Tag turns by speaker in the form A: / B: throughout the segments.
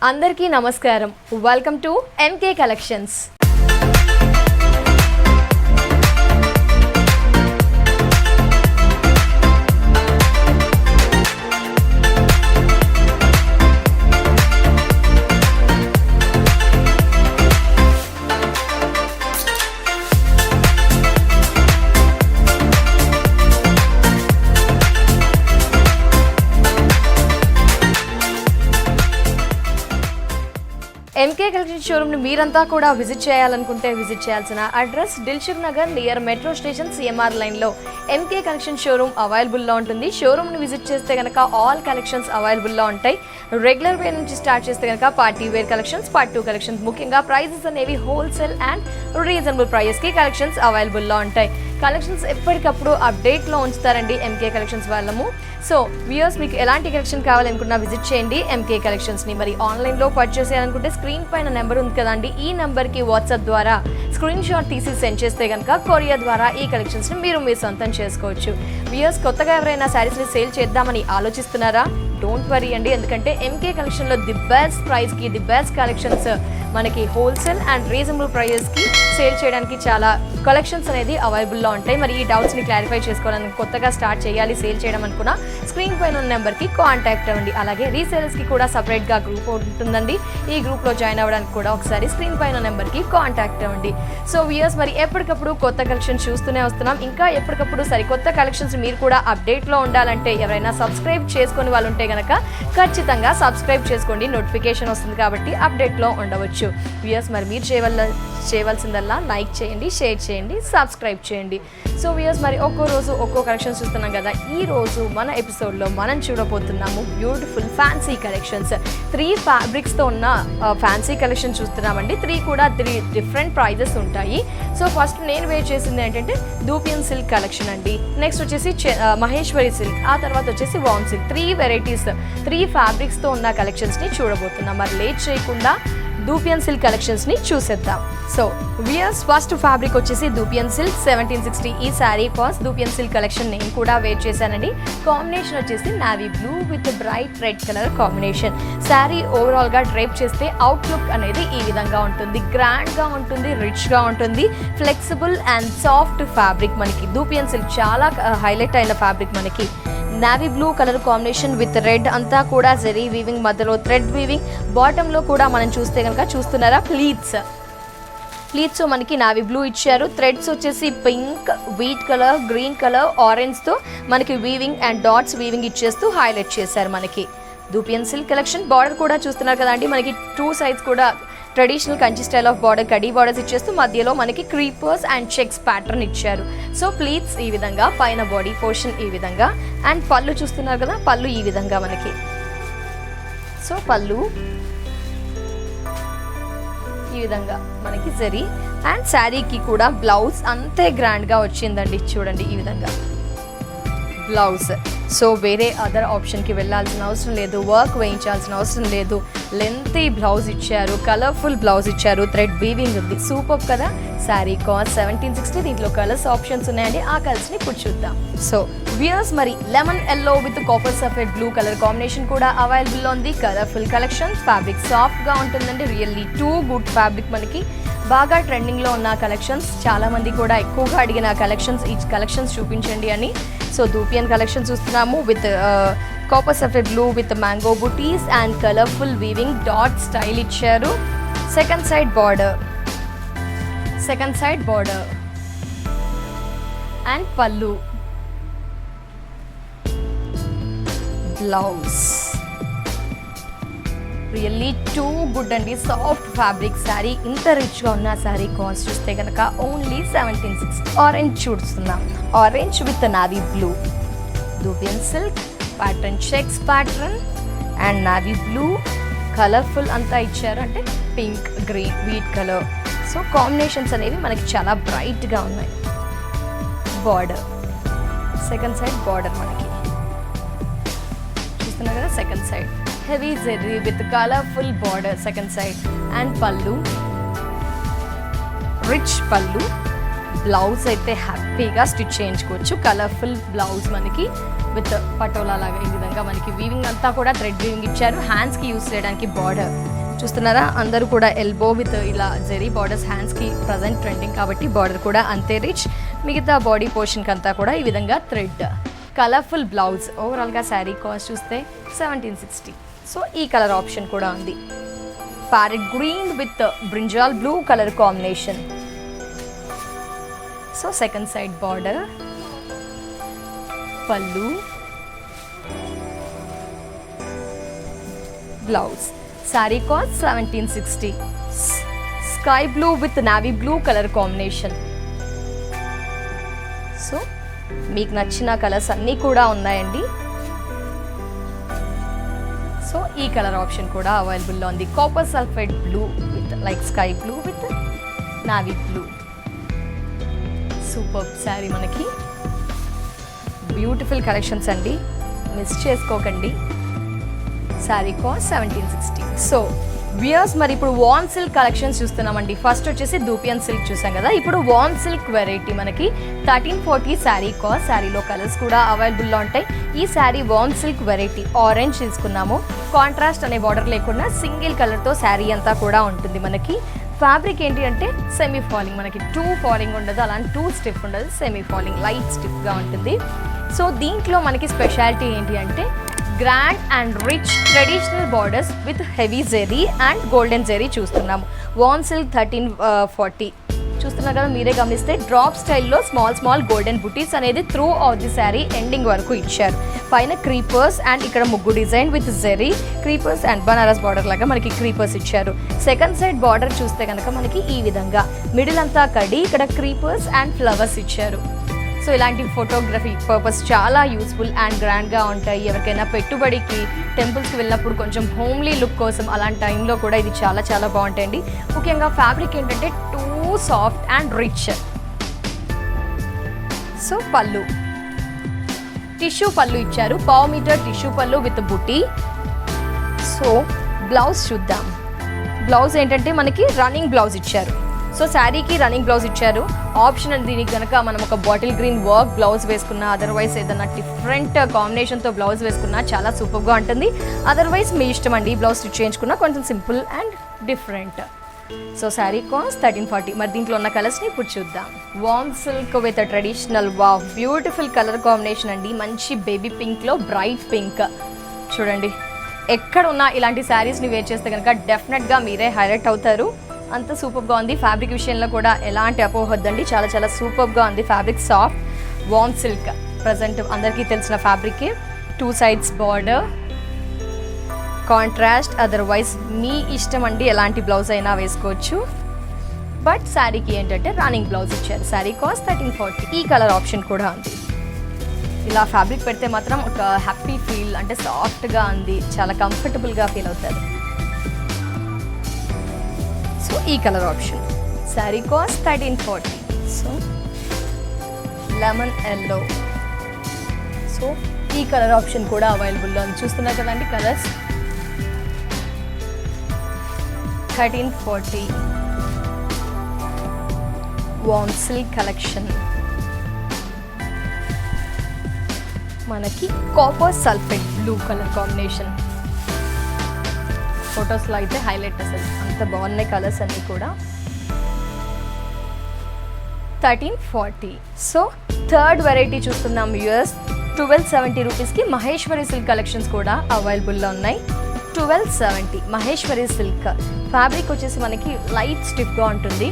A: అందరికీ నమస్కారం. Welcome to MK collections. MK collection షోరూమ్ని మీరంతా కూడా విజిట్ చేయాలనుకుంటే విజిట్ చేయాల్సిన address Dilsukhnagar near metro station CMR లైన్లో ఎంకే కలెక్షన్ షోరూమ్ అవైలబుల్లో ఉంటుంది. షోరూమ్ని విజిట్ చేస్తే కనుక ఆల్ కలెక్షన్స్ అవైలబుల్లో ఉంటాయి. రెగ్యులర్ వేర్ నుంచి స్టార్ట్ చేస్తే కనుక party wear collections, part 2 collections, ముఖ్యంగా ప్రైజెస్ అనేవి హోల్సేల్ అండ్ రీజనబుల్ ప్రైజెస్కి కలెక్షన్స్ అవైలబుల్లో ఉంటాయి. కలెక్షన్స్ ఎప్పటికప్పుడు అప్డేట్లో ఉంచుతారండి ఎంకే కలెక్షన్స్ వాళ్ళము. సో వ్యూయర్స్, మీకు ఎలాంటి కలెక్షన్ కావాలనుకున్నా విజిట్ చేయండి ఎంకే కలెక్షన్స్ని. మరి ఆన్లైన్లో పర్చేస్ చేయాలనుకుంటే స్క్రీన్ పైన నెంబర్ ఉంది కదండి, ఈ నెంబర్కి వాట్సాప్ ద్వారా స్క్రీన్ షాట్ తీసి సెండ్ చేస్తే కనుక కొరియర్ ద్వారా ఈ కలెక్షన్స్ని మీరు మీ సొంతం చేసుకోవచ్చు. వ్యూయర్స్, కొత్తగా ఎవరైనా శారీస్ని సేల్ చేద్దామని ఆలోచిస్తున్నారా? డోంట్ వరీ అండి, ఎందుకంటే ఎంకే కలెక్షన్లో ది బెస్ట్ ప్రైస్కి ది బెస్ట్ కలెక్షన్స్ మనకి హోల్సేల్ అండ్ రీజనబుల్ ప్రైజెస్కి సేల్ చేయడానికి చాలా కలెక్షన్స్ అనేది అవైలబుల్లో ఉంటాయి. మరి ఈ డౌట్స్ని క్లారిఫై చేసుకోవాలని కొత్తగా స్టార్ట్ చేయాలి సేల్ చేయడం అనుకున్నా స్క్రీన్ పైన ఉన్న నెంబర్కి కాంటాక్ట్ అవ్వండి. అలాగే రీసేలర్స్కి కూడా సపరేట్గా గ్రూప్ ఉంటుందండి. ఈ గ్రూప్లో జాయిన్ అవ్వడానికి కూడా ఒకసారి స్క్రీన్ పైన నెంబర్కి కాంటాక్ట్ అవ్వండి. సో వ్యూయర్స్, మరి ఎప్పటికప్పుడు కొత్త కలెక్షన్ చూస్తూనే వస్తున్నాం. ఇంకా ఎప్పటికప్పుడు సరికొత్త కలెక్షన్స్ మీరు కూడా అప్డేట్లో ఉండాలంటే ఎవరైనా సబ్స్క్రైబ్ చేసుకుని వాళ్ళు ఉంటే కనుక ఖచ్చితంగా సబ్స్క్రైబ్ చేసుకోండి. నోటిఫికేషన్ వస్తుంది కాబట్టి అప్డేట్లో ఉండవచ్చు. వ్యూయర్స్, మరి మీరు చేయవలసిందల్లా లైక్ చేయండి, షేర్ చేయండి, సబ్స్క్రైబ్ చేయండి. సో వ్యూయర్స్, మరి ఒక్కో రోజు ఒక్కో కలెక్షన్ చూస్తున్నాం కదా. ఈ రోజు మన ఎపిసోడ్లో మనం చూడబోతున్నాము బ్యూటిఫుల్ ఫ్యాన్సీ కలెక్షన్స్. 3 ఫ్యాబ్రిక్స్తో ఉన్న ఫ్యాన్సీ కలెక్షన్ చూస్తున్నామండి. 3 కూడా 3 డిఫరెంట్ ప్రైజెస్ ఉంటాయి. సో ఫస్ట్ నేను వేర్ చేసింది ఏంటంటే దూపియన్ సిల్క్ కలెక్షన్ అండి. నెక్స్ట్ వచ్చేసి మహేశ్వరి సిల్క్, ఆ తర్వాత వచ్చేసి వామ్ సిల్క్. 3 వెరైటీస్ 3 ఫ్యాబ్రిక్స్తో ఉన్న కలెక్షన్స్ని చూడబోతున్నాం. మరి లేట్ చేయకుండా దూపియన్ సిల్క్ కలెక్షన్స్ని చూసేద్దాం. సో వ్యూయర్స్, ఫస్ట్ ఫ్యాబ్రిక్ వచ్చేసి దూపియన్ సిల్క్ 1760. ఈ sari cost dupion silk collection నేను కూడా వేర్ చేశానండి. కాంబినేషన్ వచ్చేసి navy blue with bright red colour combination. Sari ఓవరాల్గా డ్రైప్ చేస్తే అవుట్లుక్ అనేది ఈ విధంగా ఉంటుంది. గ్రాండ్గా ఉంటుంది, రిచ్గా ఉంటుంది, ఫ్లెక్సిబుల్ అండ్ సాఫ్ట్ ఫ్యాబ్రిక్. మనకి దూపియన్ సిల్క్ చాలా హైలైట్ అయిన ఫ్యాబ్రిక్. మనకి navy blue colour combination with red, అంతా కూడా జరీ వీవింగ్, మధ్యలో థ్రెడ్ వీవింగ్. బాటంలో కూడా మనం చూస్తే కనుక చూస్తున్నారా ప్లీట్స్ మనకి నావీ బ్లూ ఇచ్చారు. థ్రెడ్స్ వచ్చేసి pink, wheat colour, green colour, ఆరెంజ్తో మనకి వీవింగ్ అండ్ డాట్స్ వీవింగ్ ఇచ్చేస్తూ హైలైట్ చేశారు మనకి దూపియన్ సిల్క్ కలెక్షన్. బార్డర్ కూడా చూస్తున్నారు కదండి, మనకి 2 సైడ్స్ కూడా traditional Kanchi style of border, khadi borders ఇచ్చేస్తూ మధ్యలో మనకి క్రీపర్స్ అండ్ చెక్స్ ప్యాటర్న్ ఇచ్చారు. సో ప్లీట్స్ ఈ విధంగా, పైన బాడీ పోర్షన్ ఈ విధంగా, అండ్ పళ్ళు చూస్తున్నారు కదా, పళ్ళు ఈ విధంగా మనకి. సో పళ్ళు ఈ విధంగా మనకి జరీ, అండ్ శారీకి కూడా బ్లౌజ్ అంతే గ్రాండ్గా వచ్చిందండి. చూడండి ఈ విధంగా బ్లౌజ్. సో వేరే అదర్ ఆప్షన్కి వెళ్ళాల్సిన అవసరం లేదు, వర్క్ వేయించాల్సిన అవసరం లేదు. లెంతీ బ్లౌజ్ ఇచ్చారు, కలర్ఫుల్ బ్లౌజ్ ఇచ్చారు, థ్రెడ్ వీవింగ్ ఉంది. సూపర్ కదా. శారీ కాస్ట్ 1760. దీంట్లో కలర్స్ ఆప్షన్స్ ఉన్నాయండి, ఆ కలర్స్ని ఇప్పుడు చూద్దాం. సో వ్యూయర్స్, మరి lemon yellow with copper sulphate blue colour combination కూడా అవైలబుల్లో ఉంది. కలర్ఫుల్ కలెక్షన్, ఫ్యాబ్రిక్ సాఫ్ట్గా ఉంటుందండి. Really too good fabric. మనకి బాగా ట్రెండింగ్లో ఉన్న కలెక్షన్స్, చాలామంది కూడా ఎక్కువగా అడిగిన కలెక్షన్స్, ఈ కలెక్షన్స్ చూపించండి అని. సో దూపియన్ కలెక్షన్ చూస్తున్నాము with copper sulphate blue with mango butis and colourful weaving dot style ఇచ్చారు. సెకండ్ సైడ్ బార్డర్ అండ్ పళ్ళు, బ్లౌజ్. రియల్లీ టూ గుడ్ అండి, సాఫ్ట్ ఫ్యాబ్రిక్ శారీ. ఇంత రిచ్గా ఉన్న శారీ కాస్ట్ చూస్తే కనుక ఓన్లీ 1760. ఆరెంజ్ చూస్తున్నాం, orange with navy blue, dupion silk pattern, checks pattern and navy blue. Colourful అంతా ఇచ్చారు, అంటే pink, green, wheat colour. So combinations అనేవి మనకి చాలా బ్రైట్గా ఉన్నాయి. బార్డర్, సెకండ్ సైడ్ బార్డర్ మనకి చూస్తున్నారు కదా. Second side heavy Jerry with colourful border second side, and పళ్ళు రిచ్ పళ్ళు. బ్లౌజ్ అయితే హ్యాపీగా స్టిచ్ చేయించుకోవచ్చు. కలర్ఫుల్ బ్లౌజ్ మనకి విత్ పటోలా లాగా ఈ విధంగా మనకి వీవింగ్ అంతా కూడా థ్రెడ్ వీవింగ్ ఇచ్చారు. హ్యాండ్స్కి యూస్ చేయడానికి బార్డర్ చూస్తున్నారా, అందరూ కూడా ఎల్బో విత్ ఇలా జెరీ బార్డర్స్ హ్యాండ్స్కి ప్రజెంట్ ట్రెండింగ్ కాబట్టి బార్డర్ కూడా అంతే రిచ్. మిగతా బాడీ పోర్షన్కి అంతా కూడా ఈ విధంగా థ్రెడ్. Colourful blouse. ఓవరాల్గా శారీ కాస్ట్ చూస్తే 1760. సో ఈ కలర్ ఆప్షన్ కూడా ఉంది. Parrot green with brinjal blue colour combination. So second side border, పళ్ళు, blouse. Sari cost 1760. Sky blue with navy blue colour combination. So మీకు నచ్చిన కలర్స్ అన్నీ కూడా ఉన్నాయండి. సో ఈ కలర్ ఆప్షన్ కూడా అవైలబుల్లో ఉంది. Copper sulphide blue with like sky blue with navy blue. Super sari, మనకి బ్యూటిఫుల్ కలెక్షన్స్ అండి, మిస్ చేసుకోకండి. శారీ కాస్ట్ 1760. సో వ్యూయర్స్, మరి ఇప్పుడు వామ్ సిల్క్ కలెక్షన్స్ చూస్తున్నామండి. ఫస్ట్ వచ్చేసి దూపియన్ సిల్క్ చూసాం కదా, ఇప్పుడు వామ్ సిల్క్ వెరైటీ మనకి 1340 శారీ కాస్ట్. శారీలో కలర్స్ కూడా అవైలబుల్లో ఉంటాయి. ఈ శారీ వామ్ సిల్క్ వెరైటీ ఆరెంజ్ తీసుకున్నాము. కాంట్రాస్ట్ అనే బార్డర్ లేకుండా సింగిల్ కలర్తో శారీ అంతా కూడా ఉంటుంది. మనకి ఫ్యాబ్రిక్ ఏంటి అంటే సెమీ ఫాలింగ్, మనకి టూ ఫాలింగ్ ఉండదు, అలాంటి టూ స్టిఫ్ ఉండదు, సెమీ ఫాలింగ్ లైట్ స్టిఫ్గా ఉంటుంది. సో దీంట్లో మనకి స్పెషాలిటీ ఏంటి అంటే grand and rich traditional borders with heavy zari and golden zari చూస్తున్నాము. వామ్ సిల్క్ 1340 చూస్తున్నారు కదా, మీరే గమనిస్తే డ్రాప్ స్టైల్లో స్మాల్ గోల్డెన్ బుటీస్ అనేది through of the sari ending వరకు ఇచ్చారు. పైన క్రీపర్స్ అండ్ ఇక్కడ ముగ్గు design with zari creepers and Banaras border లాగా మనకి క్రీపర్స్ ఇచ్చారు. సెకండ్ సైడ్ బార్డర్ చూస్తే కనుక మనకి ఈ విధంగా మిడిల్ అంతా కడి, ఇక్కడ క్రీపర్స్ అండ్ ఫ్లవర్స్ ఇచ్చారు. సో ఇలాంటి ఫోటోగ్రఫీ పర్పస్ చాలా యూస్ఫుల్ అండ్ గ్రాండ్గా ఉంటాయి. ఎవరికైనా పెట్టుబడికి టెంపుల్స్కి వెళ్ళినప్పుడు కొంచెం హోమ్లీ లుక్ కోసం అలాంటి టైంలో కూడా ఇది చాలా బాగుంటాయండి. ముఖ్యంగా ఫ్యాబ్రిక్ ఏంటంటే two soft and rich. So పళ్ళు, టిష్యూ పళ్ళు ఇచ్చారు, 1/2 మీటర్ టిష్యూ పళ్ళు విత్ బుటీ. సో బ్లౌజ్ చూద్దాం. బ్లౌజ్ ఏంటంటే మనకి రన్నింగ్ బ్లౌజ్ ఇచ్చారు. సో శారీకి రన్నింగ్ బ్లౌజ్ ఇచ్చారు. ఆప్షన్ దీనికి కనుక మనం ఒక బాటిల్ గ్రీన్ వర్క్ బ్లౌజ్ వేసుకున్నా, అదర్వైజ్ ఏదైనా డిఫరెంట్ కాంబినేషన్తో బ్లౌజ్ వేసుకున్నా చాలా సూపర్గా ఉంటుంది. అదర్వైజ్ మీ ఇష్టం అండి, బ్లౌజ్ స్టిచ్ చేయించుకున్నా కొంచెం simple and different. So sari cost 1340. మరి దీంట్లో ఉన్న కలర్స్ని ఇప్పుడు చూద్దాం. Warm silk with traditional wow beautiful colour combination అండి. మంచి బేబీ పింక్లో బ్రైట్ పింక్ చూడండి. ఎక్కడ ఉన్నా ఇలాంటి శారీస్ని వేర్ చేస్తే కనుక డెఫినెట్గా మీరే హైలైట్ అవుతారు. అంత సూపర్గా ఉంది. ఫ్యాబ్రిక్ విషయంలో కూడా ఎలాంటి అపోహొద్దండి, చాలా సూపర్గా ఉంది. ఫ్యాబ్రిక్ సాఫ్ట్ వామ్ సిల్క్ ప్రజెంట్ అందరికీ తెలిసిన ఫ్యాబ్రికే. 2 సైడ్స్ బార్డర్, కాంట్రాస్ట్, అదర్వైజ్ మీ ఇష్టం అండి, ఎలాంటి బ్లౌజ్ అయినా వేసుకోవచ్చు. బట్ శారీకి ఏంటంటే రన్నింగ్ బ్లౌజ్ ఇచ్చారు. శారీ కాస్ట్ 1340. ఈ కలర్ ఆప్షన్ కూడా ఉంది. ఇలా ఫ్యాబ్రిక్ పెడితే మాత్రం ఒక హ్యాపీ ఫీల్, అంటే సాఫ్ట్గా ఉంది, చాలా కంఫర్టబుల్గా ఫీల్ అవుతారు. సో ఈ colour option. Sari cost 1340. So lemon yellow. So ఈ కలర్ ఆప్షన్ కూడా అవైలబుల్లో ఉంది. చూస్తున్నారు కదండి కలర్స్. 1340 warm silk collection. మనకి copper sulphate blue colour combination. ఫొటోస్లో అయితే హైలైట్, అసలు అంత బాగున్నాయి కలర్స్ అన్నీ కూడా. 1340. సో థర్డ్ వెరైటీ చూస్తున్నాం వ్యూయర్స్. 1270 రూపీస్కి మహేశ్వరి సిల్క్ కలెక్షన్స్ కూడా అవైలబుల్లో ఉన్నాయి. 1270 మహేశ్వరి సిల్క్. ఫ్యాబ్రిక్ వచ్చేసి మనకి లైట్ స్టిఫ్గా ఉంటుంది,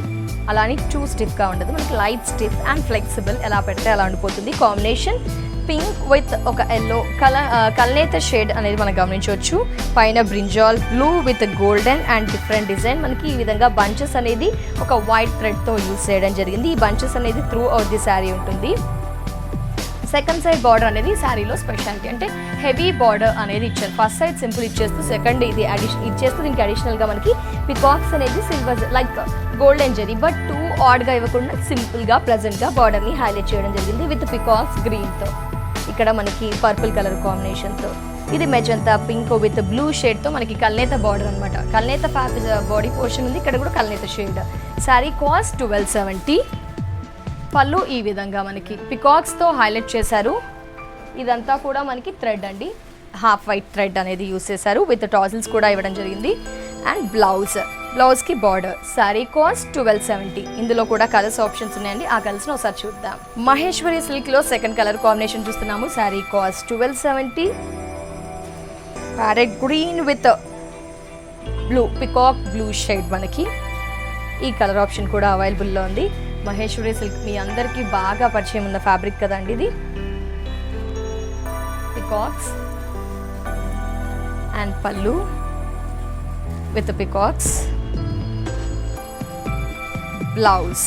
A: అలానే టూ స్టిఫ్గా ఉండదు. మనకి లైట్ స్టిఫ్ అండ్ ఫ్లెక్సిబుల్, ఎలా పెడితే అలా ఉండిపోతుంది. కాంబినేషన్ పింక్ విత్ ఒక ఎల్లో కల్నేత షేడ్ అనేది మనం గమనించవచ్చు. పైన brinjal blue with golden and different design. మనకి ఈ విధంగా బంచెస్ అనేది ఒక వైట్ థ్రెడ్తో యూజ్ చేయడం జరిగింది. ఈ బంచెస్ అనేది త్రూ అవుట్ ది శారీ ఉంటుంది. సెకండ్ సైడ్ బార్డర్ అనేది శారీలో స్పెషాలిటీ, అంటే హెవీ బార్డర్ అనేది ఇచ్చారు. ఫస్ట్ సైడ్ సింపుల్ ఇచ్చేస్తూ సెకండ్ ఇది ఇచ్చేస్తూ దీనికి అడిషనల్గా మనకి పికాక్స్ అనేది silver like golden zari, but too ఆడ్గా ఇవ్వకుండా సింపుల్గా ప్లెజెంట్గా బార్డర్ని హైలైట్ చేయడం జరిగింది విత్ పికాక్స్ గ్రీన్తో. ఇక్కడ మనకి పర్పుల్ కలర్ కాంబినేషన్తో, ఇది మెజంతా పింక్ విత్ బ్లూ షేడ్తో మనకి కల్నేత బార్డర్ అనమాట. కల్నేత బాడీ పోర్షన్ ఉంది, ఇక్కడ కూడా కల్నేత షేడ్. శారీ కాస్ట్ 1270. పళ్ళు ఈ విధంగా మనకి పికాక్స్తో హైలైట్ చేశారు. ఇదంతా కూడా మనకి థ్రెడ్ అండి, హాఫ్ వైట్ థ్రెడ్ అనేది యూస్ చేశారు, విత్ టాజిల్స్ కూడా ఇవ్వడం జరిగింది. అండ్ బ్లౌజ్కి బార్డర్. శారీ కాస్ట్ 1270. ఇందులో కూడా కలర్స్ ఆప్షన్స్ ఉన్నాయండి, ఆ కలర్స్ని ఒకసారి చూద్దాం. మహేశ్వరి సిల్క్లో సెకండ్ కలర్ కాంబినేషన్ చూస్తున్నాము. Sari cost 1270. Parrot green with blue, peacock blue shade మనకి ఈ కలర్ ఆప్షన్ కూడా అవైలబుల్లో ఉంది. మహేశ్వరి సిల్క్ మీ అందరికీ బాగా పరిచయం ఉన్న ఫ్యాబ్రిక్ కదండి ఇది. పికాక్స్ అండ్ పళ్ళు with the peacocks, blouse.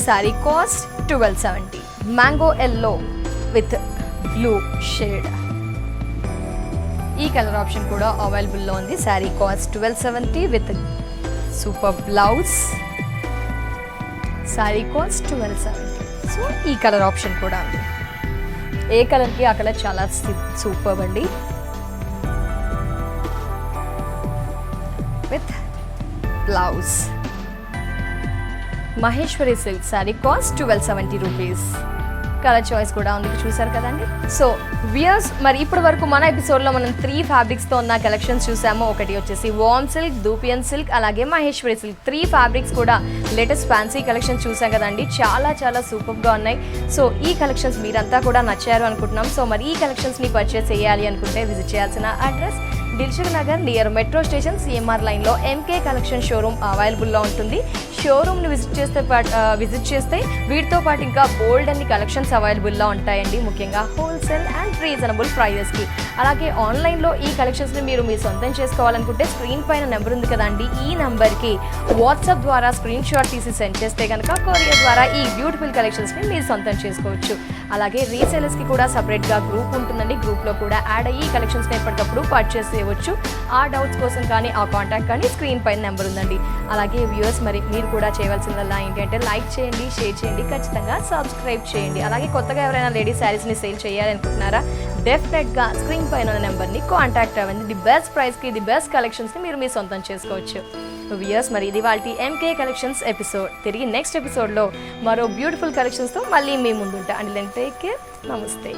A: Saree cost 1270. Mango yellow with blue shade. ఈ కలర్ ఆప్షన్ కూడా అవైలబుల్లో ఉంది. Sari cost 1270 with super blouse. Sari cost 1270. So ఈ కలర్ ఆప్షన్ కూడా ఉంది. ఏ కలర్కి ఆ కలర్ చాలా సూపర్ అండి. With blouse. Maheshwari silk sari cost 1270 rupees. Colour choice కూడా ఉంది, చూసారు కదండి. సో వియర్స్, మరి ఇప్పటి వరకు మన ఎపిసోడ్లో మనం 3 ఫ్యాబ్రిక్స్తో ఉన్న కలెక్షన్స్ చూసాము. ఒకటి వచ్చేసి వామ్ సిల్క్, దూపియన్ సిల్క్, అలాగే మహేశ్వరి సిల్క్. 3 ఫ్యాబ్రిక్స్ కూడా లేటెస్ట్ ఫ్యాన్సీ కలెక్షన్స్ చూసాం కదండి, చాలా చాలా సూపర్గా ఉన్నాయి. సో ఈ కలెక్షన్స్ మీరంతా కూడా నచ్చారు అనుకుంటున్నాం. సో మరి ఈ కలెక్షన్స్ని పర్చేస్ చేయాలి అనుకుంటే విజిట్ చేయాల్సిన address Dilsukhnagar near metro station CMR లైన్లో ఎంకే కలెక్షన్ షోరూమ్ అవైలబుల్లో ఉంటుంది. షోరూమ్ని విజిట్ చేస్తే వీటితో పాటు ఇంకా బోల్డ్ అన్ని కలెక్షన్స్ అవైలబుల్లో ఉంటాయండి, ముఖ్యంగా హోల్సేల్ అండ్ రీజనబుల్ ప్రైజెస్కి. అలాగే ఆన్లైన్లో ఈ కలెక్షన్స్ని మీరు మీ సొంతం చేసుకోవాలనుకుంటే స్క్రీన్ పైన నెంబర్ ఉంది కదండి, ఈ నెంబర్కి వాట్సాప్ ద్వారా స్క్రీన్ షాట్ తీసి సెండ్ చేస్తే కనుక కొరియర్ ద్వారా ఈ బ్యూటిఫుల్ కలెక్షన్స్ని మీరు సొంతం చేసుకోవచ్చు. అలాగే రీసేలర్స్కి కూడా సపరేట్గా గ్రూప్ ఉంటుందండి, గ్రూప్లో కూడా యాడ్ అయ్యి కలెక్షన్స్ని ఎప్పటికప్పుడు పర్చేస్ చేయవచ్చు. ఆ డౌట్స్ కోసం కానీ ఆ కాంటాక్ట్ కానీ స్క్రీన్ పైన నెంబర్ ఉందండి. అలాగే వ్యూవర్స్, మరి మీరు కూడా చేయవలసిందల్లా ఏంటి అంటే లైక్ చేయండి, షేర్ చేయండి, ఖచ్చితంగా సబ్స్క్రైబ్ చేయండి. అలాగే కొత్తగా ఎవరైనా లేడీస్ శారీస్ని సేల్ చేయాలనుకుంటున్నారా, డెఫినెట్గా స్క్రీన్ పైన ఉన్న నెంబర్ని కాంటాక్ట్ అవ్వండి. ది బెస్ట్ ప్రైస్కి ది బెస్ట్ కలెక్షన్స్ని మీరు మీ సొంతం చేసుకోవచ్చు. వ్యూవర్స్, మరి ఇది వాళ్ళ ఎంకే కలెక్షన్స్ ఎపిసోడ్. తిరిగి నెక్స్ట్ ఎపిసోడ్లో మరో బ్యూటిఫుల్ కలెక్షన్స్తో మళ్ళీ మీ ముందుంటా. And take care. నమస్తే.